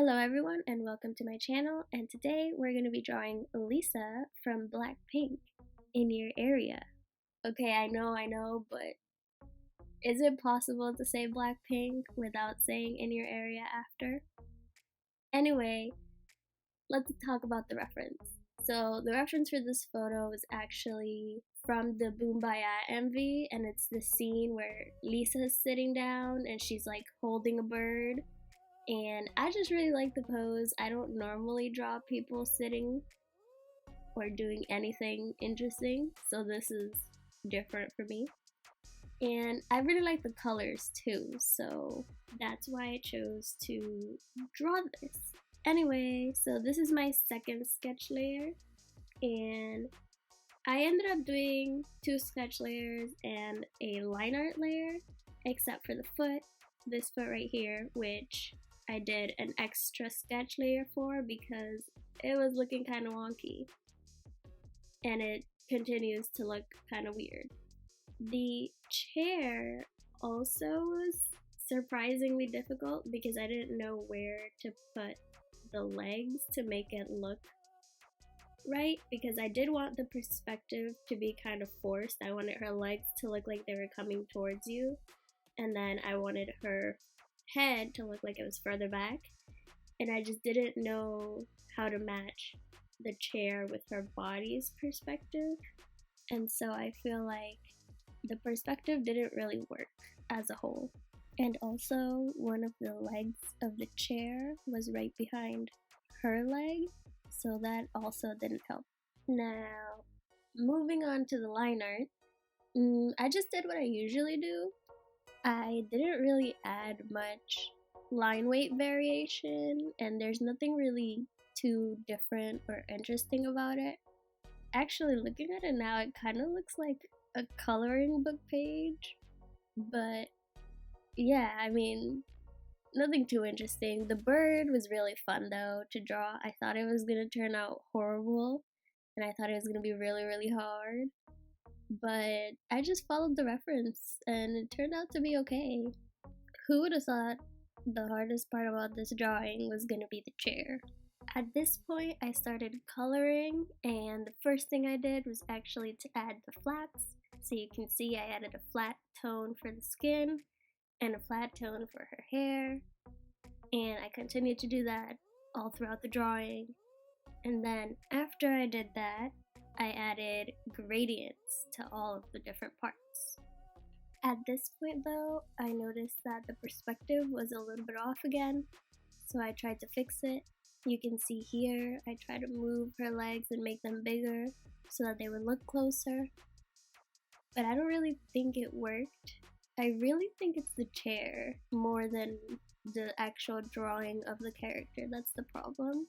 Hello everyone and welcome to my channel, and today we're going to be drawing Lisa from BLACKPINK in your area. Okay, I know, but is it possible to say BLACKPINK without saying in your area after? Anyway, let's talk about the reference. So the reference for this photo is actually from the Boombaya MV, and it's the scene where Lisa's sitting down and she's like holding a bird. And I just really like the pose. I don't normally draw people sitting or doing anything interesting, so this is different for me. And I really like the colors too, so that's why I chose to draw this. Anyway, so this is my second sketch layer, and I ended up doing 2 sketch layers and a line art layer, except for the foot, this foot right here, which I did an extra sketch layer for because it was looking kind of wonky and it continues to look kind of weird. The chair also was surprisingly difficult because I didn't know where to put the legs to make it look right, because I did want the perspective to be kind of forced. I wanted her legs to look like they were coming towards you, and then I wanted her head to look like it was further back, and I just didn't know how to match the chair with her body's perspective, and so I feel like the perspective didn't really work as a whole. And also, one of the legs of the chair was right behind her leg, so that also didn't help. Now, moving on to the line art, I just did what I usually do. I didn't really add much line weight variation, and there's nothing really too different or interesting about it. Actually, looking at it now, it kind of looks like a coloring book page, but yeah, I mean, nothing too interesting. The bird was really fun though to draw. I thought it was gonna turn out horrible, and I thought it was gonna be really hard, but I just followed the reference and it turned out to be okay. Who would have thought the hardest part about this drawing was gonna be the chair? At this point, I started coloring, and the first thing I did was actually to add the flats. So you can see I added a flat tone for the skin and a flat tone for her hair, and I continued to do that all throughout the drawing. And then after I did that, I added gradients to all of the different parts. At this point though, I noticed that the perspective was a little bit off again, so I tried to fix it. You can see here, I tried to move her legs and make them bigger so that they would look closer, but I don't really think it worked. I really think it's the chair more than the actual drawing of the character that's the problem.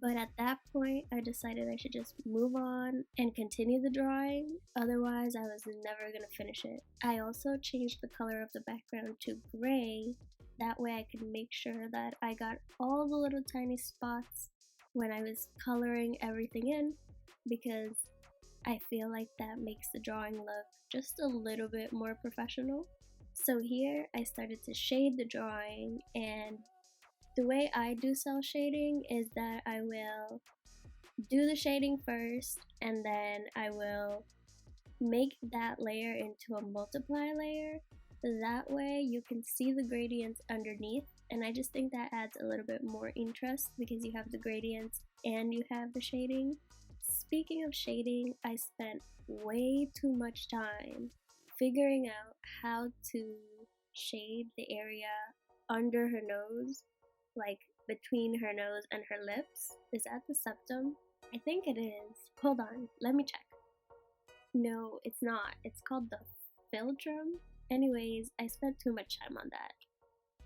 But at that point, I decided I should just move on and continue the drawing, otherwise I was never going to finish it. I also changed the color of the background to gray, that way I could make sure that I got all the little tiny spots when I was coloring everything in, because I feel like that makes the drawing look just a little bit more professional. So here I started to shade the drawing, and the way I do cell shading is that I will do the shading first, and then I will make that layer into a multiply layer. That way you can see the gradients underneath, and I just think that adds a little bit more interest because you have the gradients and you have the shading. Speaking of shading, I spent way too much time figuring out how to shade the area under her nose, like between her nose and her lips. Is that the septum? I think it is. Hold on, let me check. No, it's not. It's called the philtrum. Anyways, I spent too much time on that.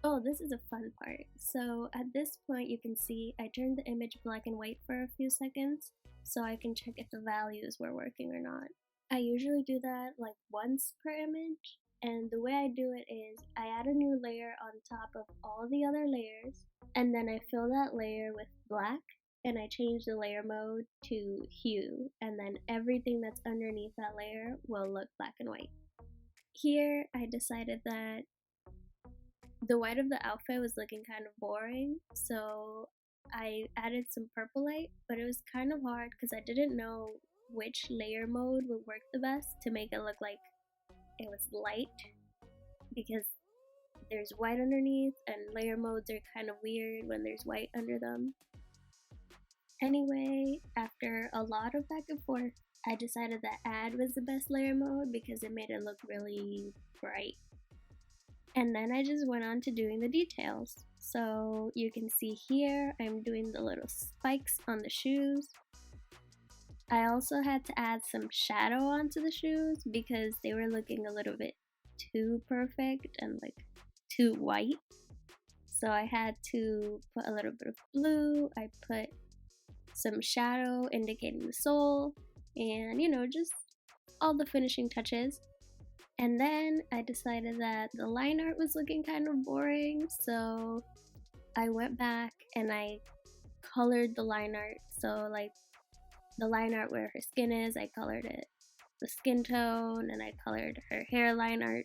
Oh, this is a fun part. So at this point you can see I turned the image black and white for a few seconds so I can check if the values were working or not. I usually do that like once per image, and the way I do it is I add a new layer on top of all the other layers, and then I fill that layer with black, and I change the layer mode to hue, and then everything that's underneath that layer will look black and white. Here I decided that the white of the outfit was looking kind of boring, so I added some purple light, but it was kind of hard because I didn't know which layer mode would work the best to make it look like it was light, because there's white underneath and layer modes are kind of weird when there's white under them. Anyway, after a lot of back and forth, I decided that add was the best layer mode because it made it look really bright. And then I just went on to doing the details. So you can see here, I'm doing the little spikes on the shoes. I also had to add some shadow onto the shoes because they were looking a little bit too perfect and like too white. So I had to put a little bit of blue. I put some shadow indicating the sole, and you know, just all the finishing touches. And then I decided that the line art was looking kind of boring, so I went back and I colored the line art. So like the line art where her skin is, I colored it the skin tone, and I colored her hairline art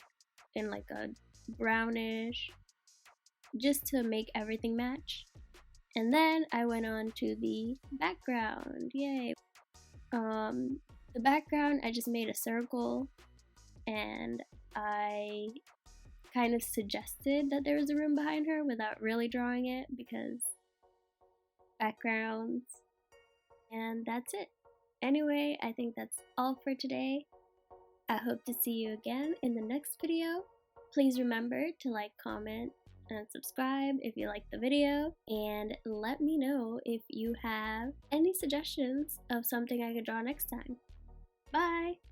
in like a brownish, just to make everything match. And then I went on to the background. Yay! The background, I just made a circle, and I kind of suggested that there was a room behind her without really drawing it because backgrounds. And that's it. Anyway, I think that's all for today. I hope to see you again in the next video. Please remember to like, comment, and subscribe if you liked the video, and let me know if you have any suggestions of something I could draw next time. Bye!